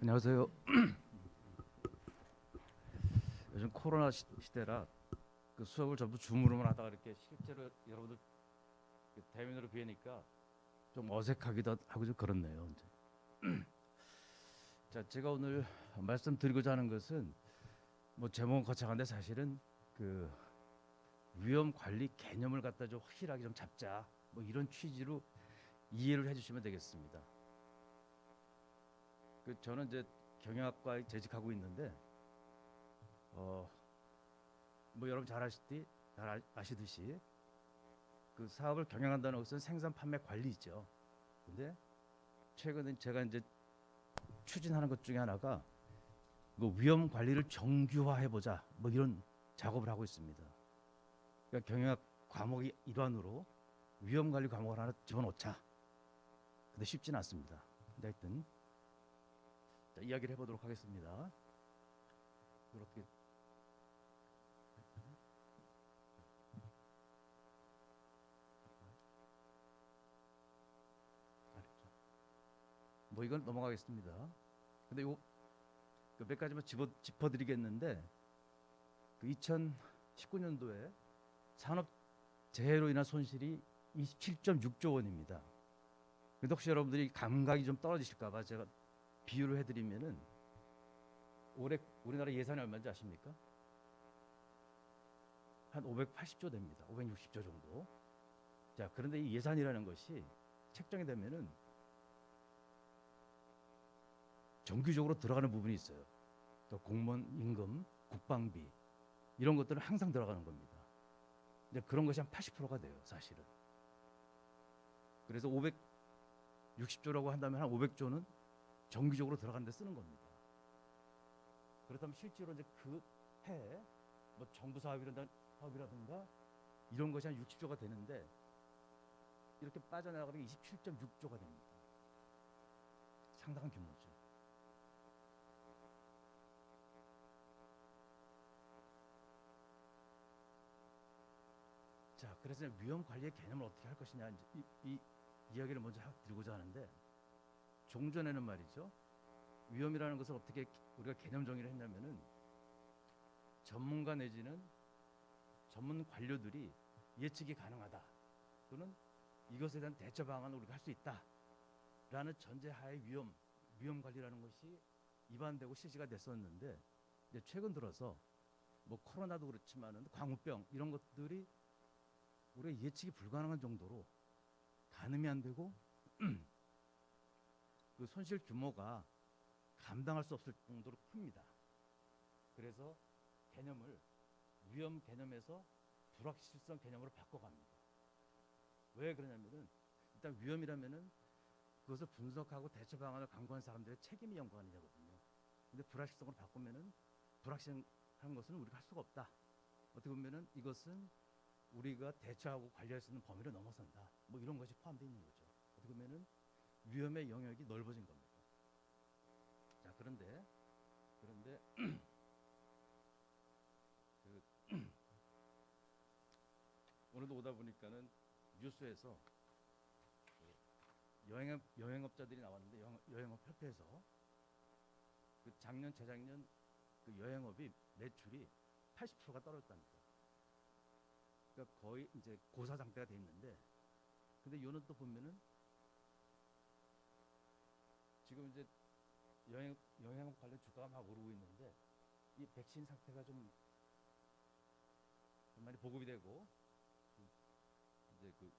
안녕하세요. 요즘 코로나 시대라 그 수업을 전부 줌으로만 하다가 이렇게 실제로 여러분들 대면으로 뵈니까 좀 어색하기도 하고 좀 그렇네요. 이제. 자, 제가 오늘 말씀드리고자 하는 것은 뭐 제목은 거창한데 사실은 그 위험 관리 개념을 갖다 좀 확실하게 좀 잡자. 뭐 이런 취지로 이해를 해주시면 되겠습니다. 그 저는 이제 경영학과에 재직하고 있는데 어 뭐 여러분 잘 아시듯이 그 사업을 경영한다는 것은 생산 판매 관리죠. 근데 최근에 제가 이제 추진하는 것 중에 하나가 그 위험 관리를 정규화해 보자. 뭐 이런 작업을 하고 있습니다. 그러니까 경영학 과목의 일환으로 위험 관리 과목을 하나 집어넣자. 근데 쉽지는 않습니다. 근데 하여튼 자, 이야기를 해보도록 하겠습니다. 이걸 어떻게 뭐 이건 넘어가겠습니다. 근데 요몇 가지만 짚어드리겠는데 그 2019년도에 산업 재해로 인한 손실이 27.6조 원입니다. 근데 혹시 여러분들이 감각이 좀 떨어지실까봐 제가 비유를 해드리면은 올해 우리나라 예산이 얼마인지 아십니까? 한 580조 됩니다. 560조 정도. 자, 그런데 이 예산이라는 것이 책정이 되면은 정기적으로 들어가는 부분이 있어요. 또 공무원 임금, 국방비 이런 것들은 항상 들어가는 겁니다. 근데 그런 것이 한 80%가 돼요, 사실은. 그래서 560조라고 한다면 한 500조는 정기적으로 들어가는 데 쓰는 겁니다. 그렇다면 실제로 이제 그 해에 뭐 정부 사업이라든가 이런 것이 한 60조가 되는데 이렇게 빠져나가는 게 27.6조가 됩니다. 상당한 규모죠. 자, 그래서 위험 관리의 개념을 어떻게 할 것이냐 이 이야기를 먼저 드리고자 하는데 종전에는 말이죠. 위험이라는 것을 어떻게 우리가 개념 정의를 했냐면은 전문가 내지는 전문 관료들이 예측이 가능하다. 또는 이것에 대한 대처 방안을 우리가 할 수 있다라는 전제하에 위험 관리라는 것이 입안되고 실시가 됐었는데 이제 최근 들어서 뭐 코로나도 그렇지만은 광우병 이런 것들이 우리가 예측이 불가능한 정도로 가늠이 안 되고 그 손실 규모가 감당할 수 없을 정도로 큽니다. 그래서 개념을 위험 개념에서 불확실성 개념으로 바꿔갑니다. 왜 그러냐면은 일단 위험이라면은 그것을 분석하고 대처 방안을 강구한 사람들의 책임이 연관이 되거든요. 근데 불확실성으로 바꾸면은 불확실한 것은 우리가 할 수가 없다. 어떻게 보면은 이것은 우리가 대처하고 관리할 수 있는 범위를 넘어선다. 뭐 이런 것이 포함되어 있는 거죠. 어떻게 보면은 위험의 영역이 넓어진 겁니다. 자, 그런데 그 오늘도 오다 보니까는 뉴스에서 여행업자들이 나왔는데 여행업 협회에서 그 작년 재작년 그 여행업이 매출이 80%가 떨어졌답니다. 그러니까 거의 이제 고사 상태가 돼 있는데 근데 요는 또 보면은 지금 이제 여행업 관련 주가가 막 오르고 있는데 이 백신 상태가 좀 많이 보급이 되고 이제 그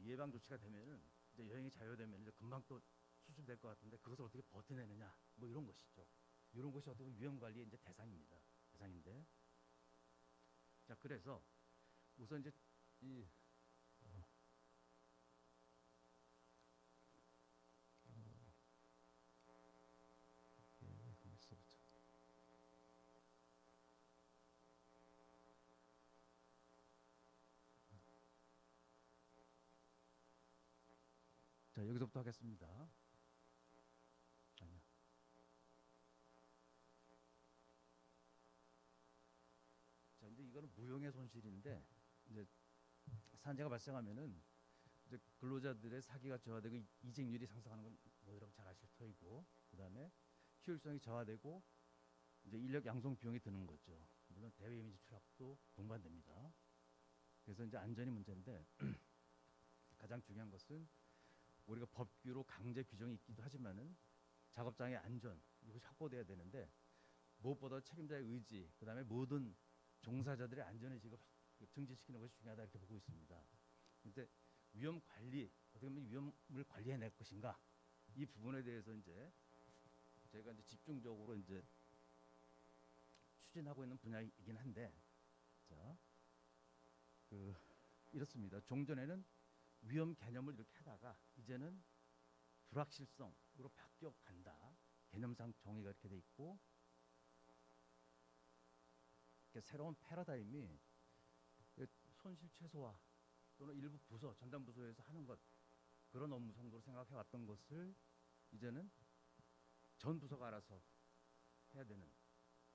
예방 조치가 되면은 이제 여행이 자유되면 이제 금방 또 수술될 것 같은데 그것을 어떻게 버텨내느냐 뭐 이런 것이죠. 이런 것이 어떻게 보면 위험 관리의 이제 대상인데 자 그래서 우선 이제 이 자 여기서부터 하겠습니다. 아니요. 자 이제 이거는 무용의 손실인데 이제 산재가 발생하면은 이제 근로자들의 사기가 저하되고 이직률이 상승하는 건 뭐 여러분 잘 아실 터이고, 그다음에 효율성이 저하되고 이제 인력 양성 비용이 드는 거죠. 물론 대외 이미지 추락도 동반됩니다. 그래서 이제 안전이 문제인데 가장 중요한 것은 우리가 법규로 강제 규정이 있기도 하지만은 작업장의 안전 이것이 확보돼야 되는데 무엇보다 책임자의 의지, 그다음에 모든 종사자들의 안전의식을 증진시키는 것이 중요하다 이렇게 보고 있습니다. 근데 위험 관리, 어떻게 보면 위험을 관리해낼 것인가 이 부분에 대해서 이제 제가 이제 집중적으로 이제 추진하고 있는 분야이긴 한데, 자, 이렇습니다. 종전에는 위험 개념을 이렇게 하다가 이제는 불확실성으로 바뀌어 간다. 개념상 정의가 이렇게 돼 있고, 새로운 패러다임이 손실 최소화 또는 일부 부서, 전담 부서에서 하는 것, 그런 업무 정도로 생각해 왔던 것을 이제는 전 부서가 알아서 해야 되는,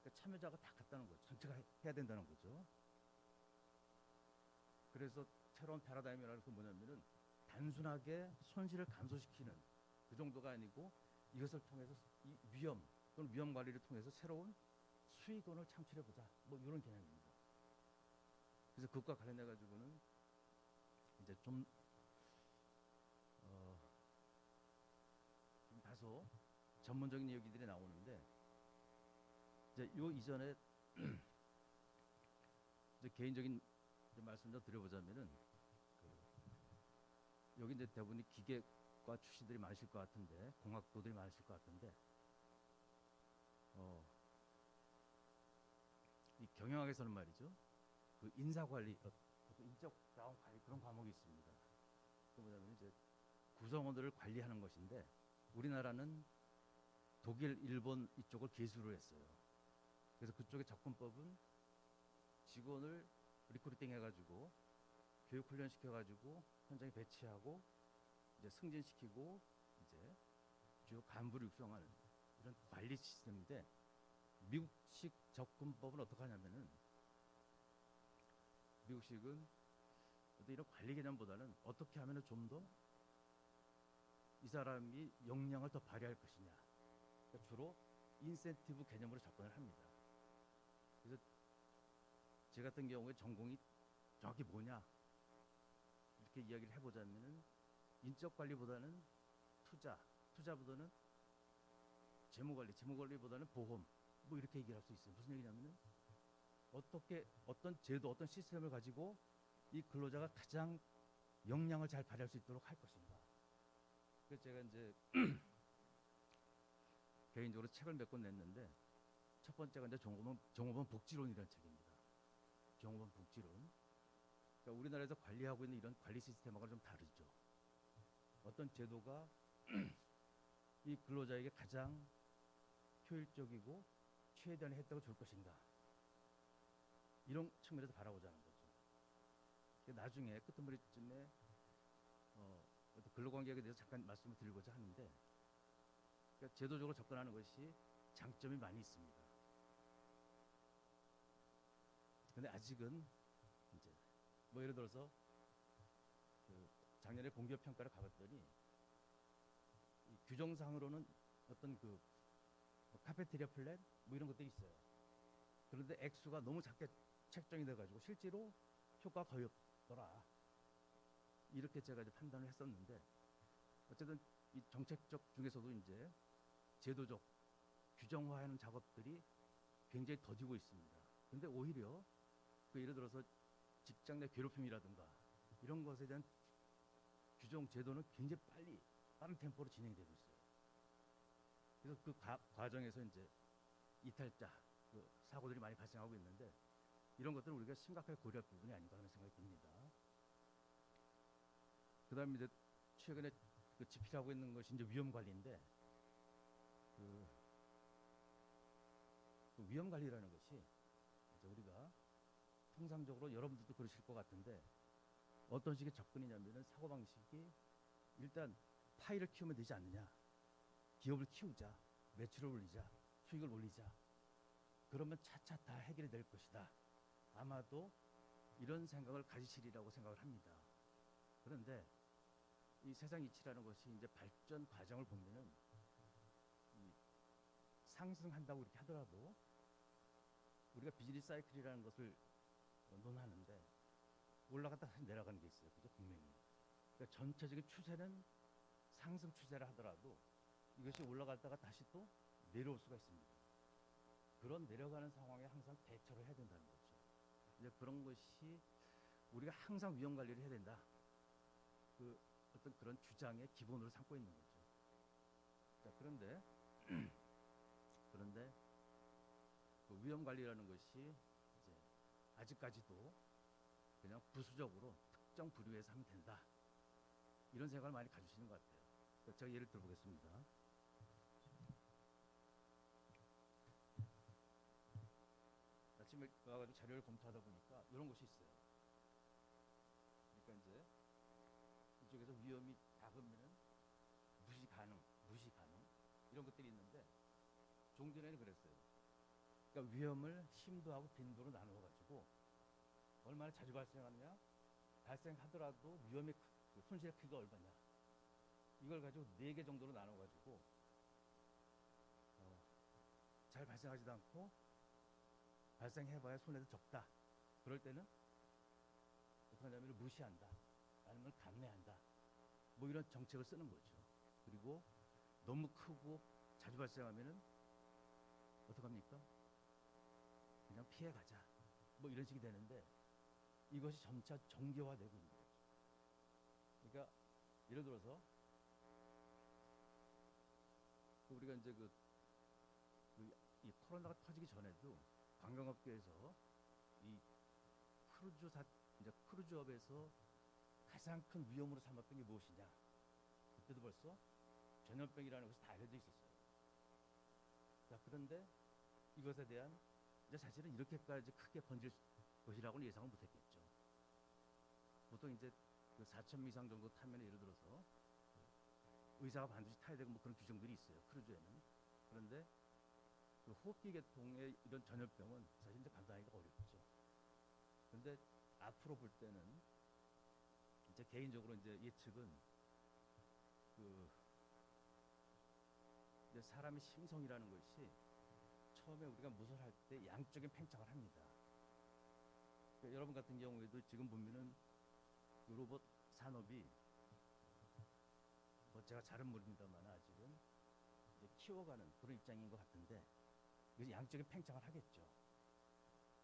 그러니까 참여자가 다 같다는 거죠. 전체가 해야 된다는 거죠. 그래서 새로운 패러다임이라는 게 뭐냐면은 단순하게 손실을 감소시키는 그 정도가 아니고 이것을 통해서 이 위험 또는 위험 관리를 통해서 새로운 수익원을 창출해 보자, 뭐 이런 개념입니다. 그래서 그것과 관련해 가지고는 이제 좀 다소 전문적인 얘기들이 나오는데, 이제 요 이전에 이제 개인적인 이제 말씀 좀 드려보자면은 여기 이제 대부분이 기계과 출신들이 많으실 것 같은데, 공학도들이 많으실 것 같은데, 이 경영학에서는 말이죠, 그 인사관리, 인적 자원 관리 그런 과목이 있습니다. 그 뭐냐면 이제 구성원들을 관리하는 것인데, 우리나라는 독일, 일본 이쪽을 계수로 했어요. 그래서 그쪽의 접근법은 직원을 리크루팅 해가지고 교육 훈련 시켜가지고 현장에 배치하고 이제 승진시키고 이제 주요 간부를 육성하는 이런 관리 시스템인데, 미국식 접근법은 어떻게 하냐면은 미국식은 이런 관리 개념보다는 어떻게 하면 좀 더 이 사람이 역량을 더 발휘할 것이냐, 그러니까 주로 인센티브 개념으로 접근을 합니다. 그래서 제 같은 경우에 전공이 정확히 뭐냐 이렇게 이야기를 해보자면은 인적 관리보다는 투자보다는 재무관리보다는 보험, 뭐 이렇게 얘기할 수 있어요. 무슨 얘기냐면은 어떤 제도, 어떤 시스템을 가지고 이 근로자가 가장 역량을 잘 발휘할 수 있도록 할 것인가. 그래서 제가 이제 개인적으로 책을 몇 권 냈는데, 첫 번째가 이제 종업원 복지론이라는 책입니다. 종업원 복지론. 그러니까 우리나라에서 관리하고 있는 이런 관리 시스템하고는 좀 다르죠. 어떤 제도가 이 근로자에게 가장 효율적이고 최대한의 혜택을 줄 것인가, 이런 측면에서 바라보자는 거죠. 나중에 끝머리쯤에 근로관계에 대해서 잠깐 말씀을 드리고자 하는데, 그러니까 제도적으로 접근하는 것이 장점이 많이 있습니다. 근데 아직은 이제 뭐 예를 들어서 작년에 공기업 평가를 가봤더니 이 규정상으로는 어떤 카페테리아 플랜 뭐 이런 것들이 있어요. 그런데 액수가 너무 작게 책정이 돼가지고 실제로 효과가 거의 없더라, 이렇게 제가 이제 판단을 했었는데, 어쨌든 이 정책적 중에서도 이제 제도적 규정화하는 작업들이 굉장히 더디고 있습니다. 근데 오히려 예를 들어서 직장 내 괴롭힘이라든가 이런 것에 대한 규정 제도는 굉장히 빠른 템포로 진행되고 있어요. 그래서 그 과정에서 이제 이탈자, 사고들이 많이 발생하고 있는데, 이런 것들은 우리가 심각하게 고려할 부분이 아닌가 하는 생각이 듭니다. 그 다음에 이제 최근에 집필하고 있는 것이 이제 위험 관리인데, 위험 관리라는 것이 이제 우리가 통상적으로 여러분들도 그러실 것 같은데, 어떤 식의 접근이냐면은 사고방식이 일단 파이를 키우면 되지 않느냐, 기업을 키우자, 매출을 올리자, 수익을 올리자, 그러면 차차 다 해결이 될 것이다, 아마도 이런 생각을 가지시리라고 생각을 합니다. 그런데 이 세상 이치라는 것이 이제 발전 과정을 보면은 이 상승한다고 이렇게 하더라도 우리가 비즈니스 사이클이라는 것을 논하는데 올라갔다 다시 내려가는 게 있어요. 그죠? 분명히. 그러니까 전체적인 추세는 상승 추세를 하더라도 이것이 올라갔다가 다시 또 내려올 수가 있습니다. 그런 내려가는 상황에 항상 대처를 해야 된다는 거죠. 이제 그런 것이 우리가 항상 위험 관리를 해야 된다. 그 어떤 그런 주장의 기본으로 삼고 있는 거죠. 자, 그런데 그 위험 관리라는 것이 이제 아직까지도 그냥 부수적으로 특정 부류에서 하면 된다. 이런 생각을 많이 가지시는 것 같아요. 제가 예를 들어보겠습니다. 아침에 와가지고 자료를 검토하다 보니까 이런 것이 있어요. 그러니까 이제 이쪽에서 위험이 작으면은 무시 가능 이런 것들이 있는데 종전에는 그랬어요. 그러니까 위험을 심도하고 빈도로 나누어 가지고 얼마나 자주 발생하느냐, 발생하더라도 위험의 그 손실의 크기가 얼마냐, 이걸 가지고 4개 정도로 나눠 가지고 잘 발생하지도 않고 발생해봐야 손해도 적다. 그럴 때는 어떻게 하냐면 무시한다, 아니면 감내한다. 뭐 이런 정책을 쓰는 거죠. 그리고 너무 크고 자주 발생하면은 어떡합니까? 그냥 피해가자. 뭐 이런 식이 되는데 이것이 점차 정교화되고 있는 거죠. 그러니까 예를 들어서 우리가 이제 이 코로나가 터지기 전에도 관광업계에서 이 이제 크루즈업에서 가장 큰 위험으로 삼았던 게 무엇이냐? 그때도 벌써 전염병이라는 것이 다 알려져 있었어요. 자, 그런데 이것에 대한 이제 사실은 이렇게까지 크게 번질 것이라고는 예상을 못했겠죠. 보통 이제 그 4,000명 이상 정도 타면 예를 들어서 의사가 반드시 타야 되고 뭐 그런 규정들이 있어요. 크루즈에는. 그런데 그 호흡기 계통의 이런 전염병은 사실 이제 감당하기가 어렵죠. 그런데 앞으로 볼 때는 이제 개인적으로 이제 예측은 그 이제 사람의 심성이라는 것이 처음에 우리가 무술할 때 양쪽에 팽창을 합니다. 그러니까 여러분 같은 경우에도 지금 보면은 로봇 산업이 뭐 제가 잘은 모릅니다만 아직은 이제 키워가는 그런 입장인 것 같은데 이제 양쪽에 팽창을 하겠죠.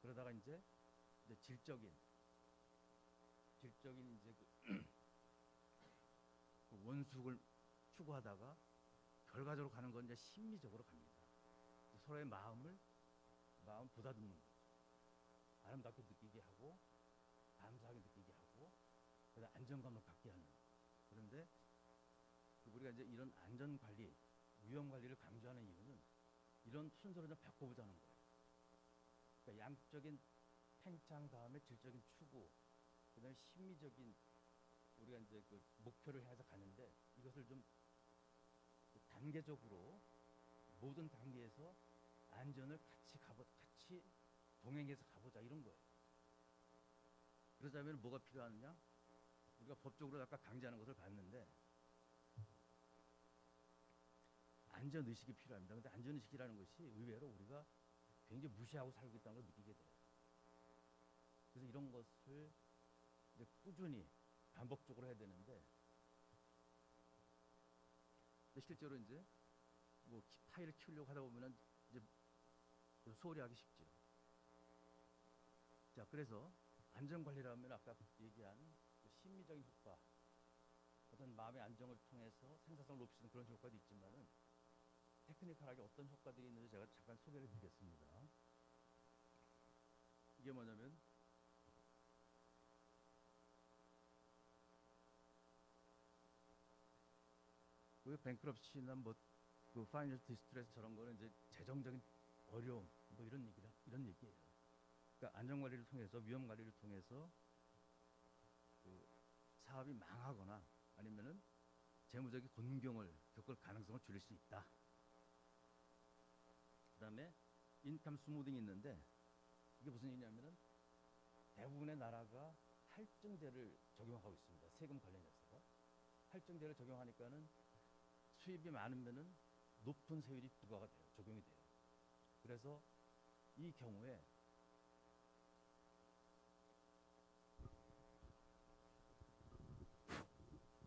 그러다가 이제 질적인 이제 그 원숙을 추구하다가 결과적으로 가는 건 이제 심리적으로 갑니다. 서로의 마음 보다듬는 거죠. 아름답게 느끼게 하고 감사하게 느끼게 하고 그다음 안정감을 갖게 하는. 그런데 우리가 이제 이런 안전 관리, 위험 관리를 강조하는 이유는 이런 순서를 좀 바꿔보자는 거예요. 그러니까 양적인 팽창 다음에 질적인 추구, 그다음에 심리적인 우리가 이제 그 목표를 해서 가는데 이것을 좀 단계적으로 모든 단계에서 안전을 같이 동행해서 가보자 이런 거예요. 그러자면 뭐가 필요하느냐? 우리가 법적으로 아까 강제하는 것을 봤는데 안전의식이 필요합니다. 근데 안전의식이라는 것이 의외로 우리가 굉장히 무시하고 살고 있다는 걸 느끼게 돼요. 그래서 이런 것을 이제 꾸준히 반복적으로 해야 되는데 실제로 이제 뭐 파이를 키우려고 하다 보면은 이제 소홀히 하기 쉽죠. 자, 그래서 안전관리라면 아까 얘기한 그 심리적인 효과, 어떤 마음의 안정을 통해서 생산성을 높이는 그런 효과도 있지만은 테크니컬하게 어떤 효과들이 있는지 제가 잠깐 소개를 드리겠습니다. 이게 뭐냐면 그 뱅크럽시나 그 파이낸셜 디스트레스 저런 거는 이제 재정적인 어려움 뭐 이런 얘기예요. 그러니까 안전관리를 통해서 위험 관리를 통해서 그 사업이 망하거나 아니면은 재무적인 곤경을 겪을 가능성을 줄일 수 있다. 그다음에 인컴 스무딩이 있는데 이게 무슨 얘기냐면은 대부분의 나라가 할증제를 적용하고 있습니다. 세금 관련해서 할증제를 적용하니까는 수입이 많으면은 높은 세율이 부과가 돼요. 적용이 돼요. 그래서 이 경우에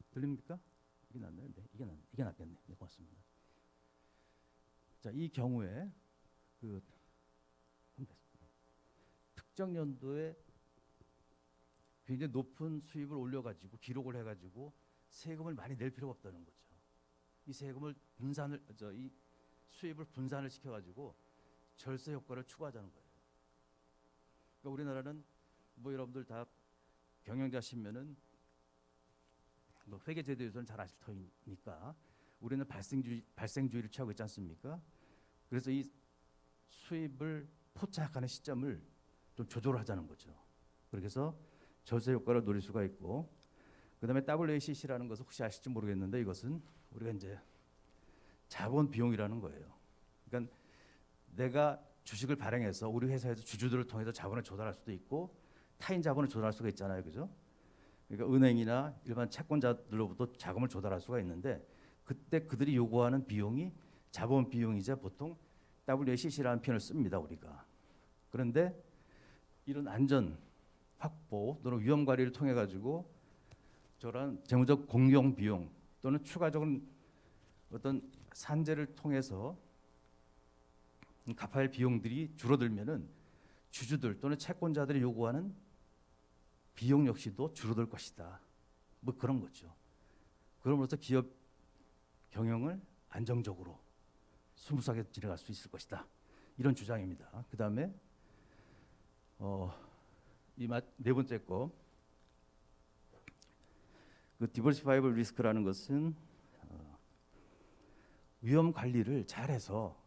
들립니까? 이게 낫나요? 네, 이게 낫겠네. 네, 고맙습니다. 자, 이 경우에 그 특정 연도에 굉장히 높은 수입을 올려가지고 기록을 해가지고 세금을 많이 낼 필요가 없다는 거죠. 이 세금을 이 수입을 분산을 시켜가지고 절세 효과를 추구하자는 거예요. 그러니까 우리나라는 뭐 여러분들 다 경영자시면은 뭐 회계제도에서는 잘 아실 터이니까 우리는 발생주의를 취하고 있지 않습니까? 그래서 이 수입을 포착하는 시점을 좀 조절하자는 거죠. 그래서 절세 효과를 노릴 수가 있고, 그다음에 WACC라는 것은 혹시 아실지 모르겠는데 이것은 우리가 이제 자본 비용이라는 거예요. 그러니까 내가 주식을 발행해서 우리 회사에서 주주들을 통해서 자본을 조달할 수도 있고 타인 자본을 조달할 수가 있잖아요, 그죠? 그러니까 은행이나 일반 채권자들로부터 자금을 조달할 수가 있는데 그때 그들이 요구하는 비용이 자본 비용이자 보통 WACC라는 표현을 씁니다, 우리가. 그런데 이런 안전 확보 또는 위험 관리를 통해 가지고 저런 재무적 공경 비용 또는 추가적인 어떤 산재를 통해서 갚아야 할 비용들이 줄어들면은 주주들 또는 채권자들이 요구하는 비용 역시도 줄어들 것이다. 뭐 그런 거죠. 그럼으로써 기업 경영을 안정적으로 스무스하게 진행할 수 있을 것이다. 이런 주장입니다. 그 다음에 이 네 번째 거, 그 디버시파이블 리스크라는 것은 위험 관리를 잘해서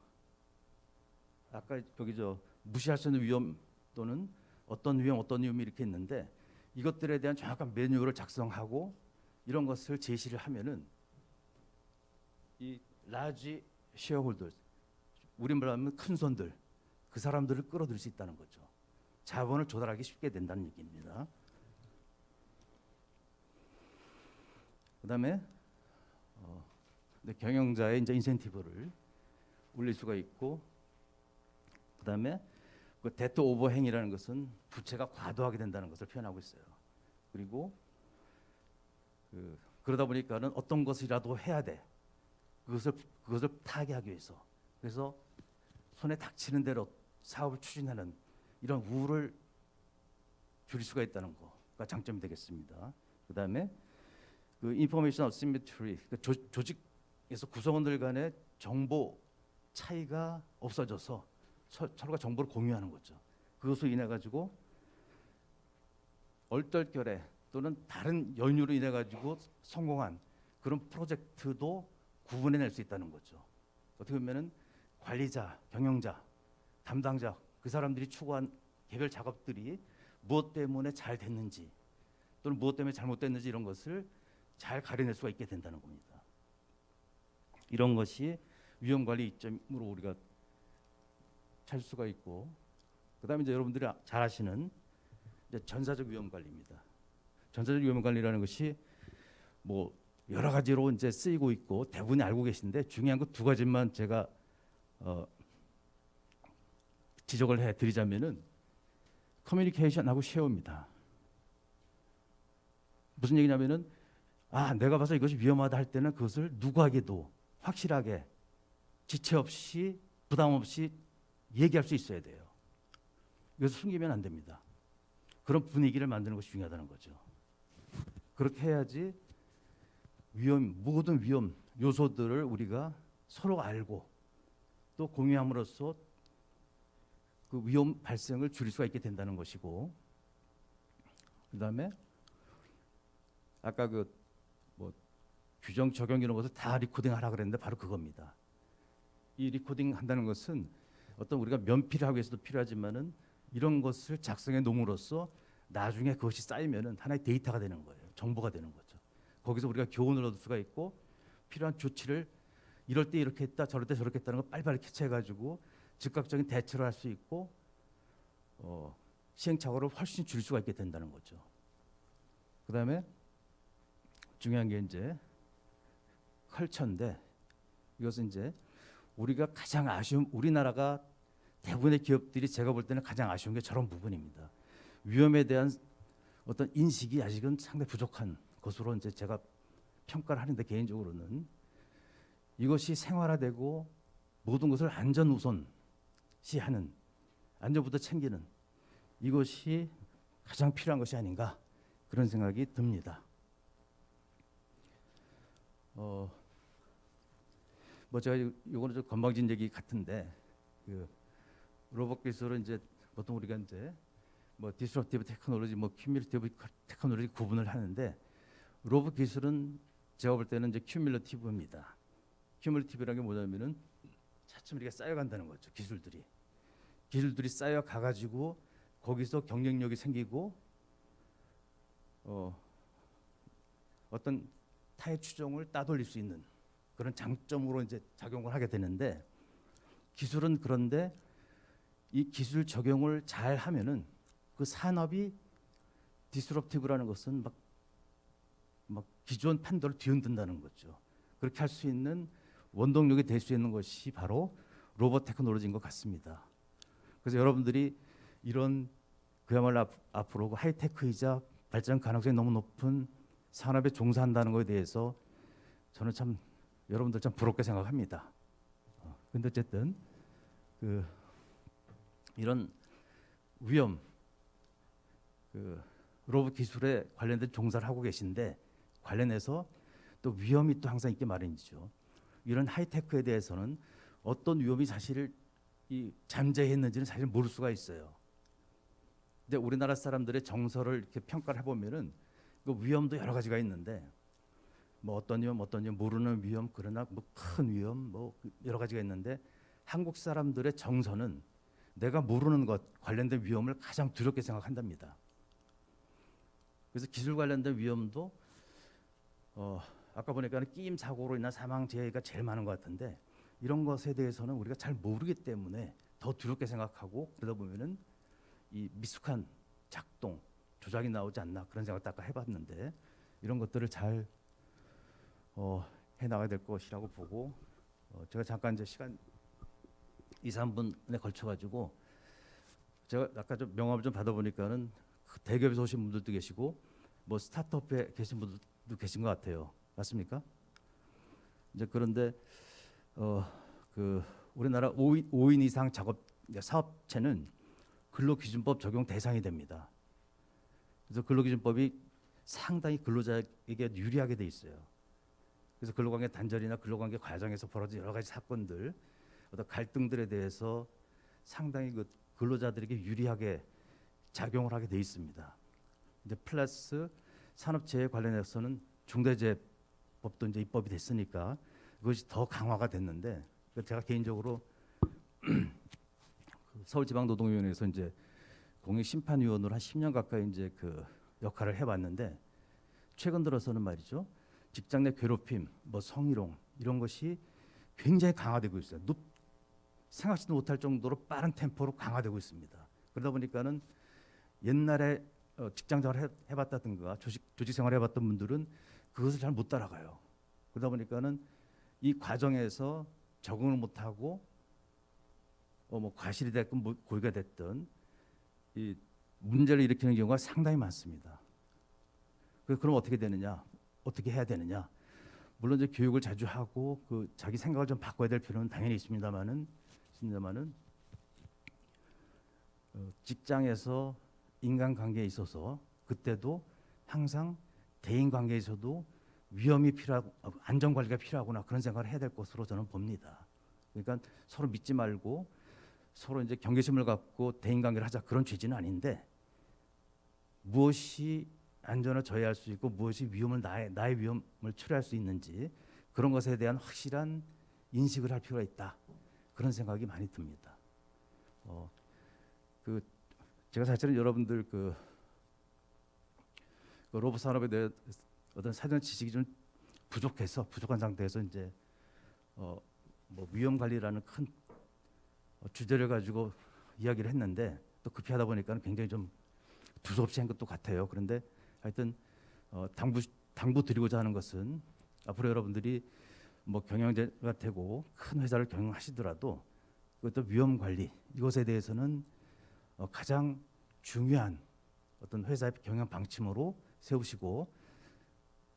아까 여기 무시할 수 있는 위험 또는 어떤 위험이 이렇게 있는데 이것들에 대한 정확한 매뉴얼을 작성하고 이런 것을 제시를 하면은 이 라지 쉐어홀더, 우리말로 하면 큰 손들, 그 사람들을 끌어들일 수 있다는 거죠. 자본을 조달하기 쉽게 된다는 얘기입니다. 그다음에 경영자의 이제 인센티브를 올릴 수가 있고, 그다음에 그 데트 오버 행위라는 것은 부채가 과도하게 된다는 것을 표현하고 있어요. 그리고 그러다 보니까는 어떤 것이라도 해야 돼. 그것을 타개하기 위해서. 그래서 손에 닥치는 대로 사업을 추진하는 이런 우를 줄일 수가 있다는 거가 장점이 되겠습니다. 그다음에 그 인포메이션 어시미트리, 조직에서 구성원들 간의 정보 차이가 없어져서 서로가 정보를 공유하는 거죠. 그것으로 인해 가지고 얼떨결에 또는 다른 연유로 인해 가지고 성공한 그런 프로젝트도 구분해낼 수 있다는 거죠. 어떻게 보면은 관리자, 경영자, 담당자 그 사람들이 추구한 개별 작업들이 무엇 때문에 잘 됐는지 또는 무엇 때문에 잘못됐는지 이런 것을 잘 가려낼 수가 있게 된다는 겁니다. 이런 것이 위험 관리 이점으로 우리가 찾을 수가 있고, 그다음에 이제 여러분들이 잘 아시는 이제 전사적 위험 관리입니다. 전사적 위험 관리라는 것이 뭐 여러 가지로 이제 쓰이고 있고 대부분이 알고 계신데 중요한 거 두 가지만 제가 지적을 해드리자면은 커뮤니케이션하고 쉐어입니다. 무슨 얘기냐면은 내가 봐서 이것이 위험하다 할 때는 그것을 누구에게도 확실하게 지체 없이 부담 없이 얘기할 수 있어야 돼요. 이것을 숨기면 안 됩니다. 그런 분위기를 만드는 것이 중요하다는 거죠. 그렇게 해야지 모든 위험 요소들을 우리가 서로 알고 또 공유함으로써 그 위험 발생을 줄일 수가 있게 된다는 것이고, 그다음에 아까 뭐 규정 적용 이런 것을 다 리코딩하라 그랬는데 바로 그겁니다. 이 리코딩 한다는 것은 어떤 우리가 면피를 하기 위해서도 필요하지만은 이런 것을 작성해 놓음으로써 나중에 그것이 쌓이면은 하나의 데이터가 되는 거예요. 정보가 되는 거죠. 거기서 우리가 교훈을 얻을 수가 있고 필요한 조치를 이럴 때 이렇게 했다 저럴 때 저렇게 했다는 걸 빨리빨리 캐치해가지고 즉각적인 대처를 할 수 있고 시행착오를 훨씬 줄일 수가 있게 된다는 거죠. 그다음에 중요한 게 이제 컬처인데 이것은 이제 우리가 가장 아쉬운 우리나라가 대부분의 기업들이 제가 볼 때는 가장 아쉬운 게 저런 부분입니다. 위험에 대한 어떤 인식이 아직은 상당히 부족한 것으로 이제 제가 평가를 하는데 개인적으로는 이것이 생활화되고 모든 것을 안전 우선시하는 안전부터 챙기는 이것이 가장 필요한 것이 아닌가 그런 생각이 듭니다. 뭐 제가 이거는 좀 건방진 얘기 같은데 그 로봇 기술은 이제 보통 우리가 이제 뭐 디스럽티브 테크놀로지, 뭐 큐뮬러티브 테크놀로지 구분을 하는데 로봇 기술은 제가 볼 때는 이제 큐뮬러티브입니다. 큐뮬러티브라는 게 뭐냐면은 차츰 이렇게 쌓여간다는 거죠. 기술들이 쌓여가 가지고 거기서 경쟁력이 생기고 어떤 타의 추종을 따돌릴 수 있는 그런 장점으로 이제 작용을 하게 되는데 기술은 그런데 이 기술 적용을 잘 하면은 그 산업이 디스럽티브라는 것은 막 기존 판도를 뒤흔든다는 거죠. 그렇게 할 수 있는 원동력이 될 수 있는 것이 바로 로봇 테크놀로지인 것 같습니다. 그래서 여러분들이 이런 그야말로 앞으로 하이테크이자 발전 가능성이 너무 높은 산업에 종사한다는 것에 대해서 저는 참 여러분들 참 부럽게 생각합니다. 근데 어쨌든 그 이런 위험 로봇 기술에 관련된 종사를 하고 계신데 관련해서 또 위험이 또 항상 있게 마련이죠. 이런 하이테크에 대해서는 어떤 위험이 사실 잠재했는지는 사실 모를 수가 있어요. 근데 우리나라 사람들의 정서를 이렇게 평가를 해보면은 그 위험도 여러 가지가 있는데 뭐 어떤 위험 모르는 위험 그러나 뭐 큰 위험 뭐 여러 가지가 있는데 한국 사람들의 정서는 내가 모르는 것 관련된 위험을 가장 두렵게 생각한답니다. 그래서 기술 관련된 위험도 아까 보니까 끼임 사고로 인한 사망 재해가 제일 많은 것 같은데 이런 것에 대해서는 우리가 잘 모르기 때문에 더 두렵게 생각하고 그러다 보면은 이 미숙한 작동 조작이 나오지 않나 그런 생각도 아까 해봤는데 이런 것들을 잘 해나가야 될 것이라고 보고 제가 잠깐 이제 시간 2, 3분에 걸쳐가지고 제가 아까 좀 명함을 좀 받아보니까는 그 대기업에서 오신 분들도 계시고 뭐 스타트업에 계신 분들도 계신 것 같아요. 맞습니까? 이제 그런데 그 우리나라 5인 이상 사업체는 근로기준법 적용 대상이 됩니다. 그래서 근로기준법이 상당히 근로자에게 유리하게 돼 있어요. 그래서 근로관계 단절이나 근로관계 과정에서 벌어진 여러 가지 사건들, 어떤 갈등들에 대해서 상당히 그 근로자들에게 유리하게 작용을 하게 돼 있습니다. 이제 플러스 산업재해 관련해서는 중대재해법도 이제 입법이 됐으니까 그것이 더 강화가 됐는데 제가 개인적으로 서울지방노동위원회에서 이제 공익심판위원으로 한 10년 가까이 이제 그 역할을 해봤는데 최근 들어서는 말이죠 직장 내 괴롭힘, 뭐 성희롱 이런 것이 굉장히 강화되고 있어요. 생각지도 못할 정도로 빠른 템포로 강화되고 있습니다. 그러다 보니까는 옛날에 직장생활 해봤다든가 조직생활 해봤던 분들은 그것을 잘 못 따라가요. 그러다 보니까는 이 과정에서 적응을 못하고 뭐 과실이 됐건 고의가 됐든 이 문제를 일으키는 경우가 상당히 많습니다. 그럼 어떻게 되느냐? 어떻게 해야 되느냐? 물론 이제 교육을 자주 하고 그 자기 생각을 좀 바꿔야 될 필요는 당연히 있습니다만은 직장에서 인간관계에 있어서 그때도 항상 대인관계에서도 위험이 필요하고 안전관리가 필요하구나 그런 생각을 해야 될 것으로 저는 봅니다. 그러니까 서로 믿지 말고 서로 이제 경계심을 갖고 대인관계를 하자 그런 취지는 아닌데 무엇이 안전을 저해할 수 있고 무엇이 위험을 나의 위험을 초래할 수 있는지 그런 것에 대한 확실한 인식을 할 필요가 있다 그런 생각이 많이 듭니다. 제가 사실은 여러분들 그 로봇 산업에 대해 어떤 사전 지식이 좀 부족한 상태에서 이제 뭐 위험 관리라는 큰 주제를 가지고 이야기를 했는데 또 급히 하다 보니까 굉장히 좀 두서없이 한 것도 같아요. 그런데 하여튼 당부 드리고자 하는 것은 앞으로 여러분들이 뭐 경영자가 되고 큰 회사를 경영하시더라도 그것도 위험 관리 이것에 대해서는 가장 중요한 어떤 회사의 경영 방침으로 세우시고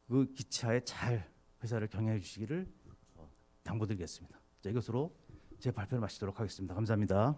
그 기차에 잘 회사를 경영해 주시기를 당부드리겠습니다. 자, 이것으로 제 발표를 마치도록 하겠습니다. 감사합니다.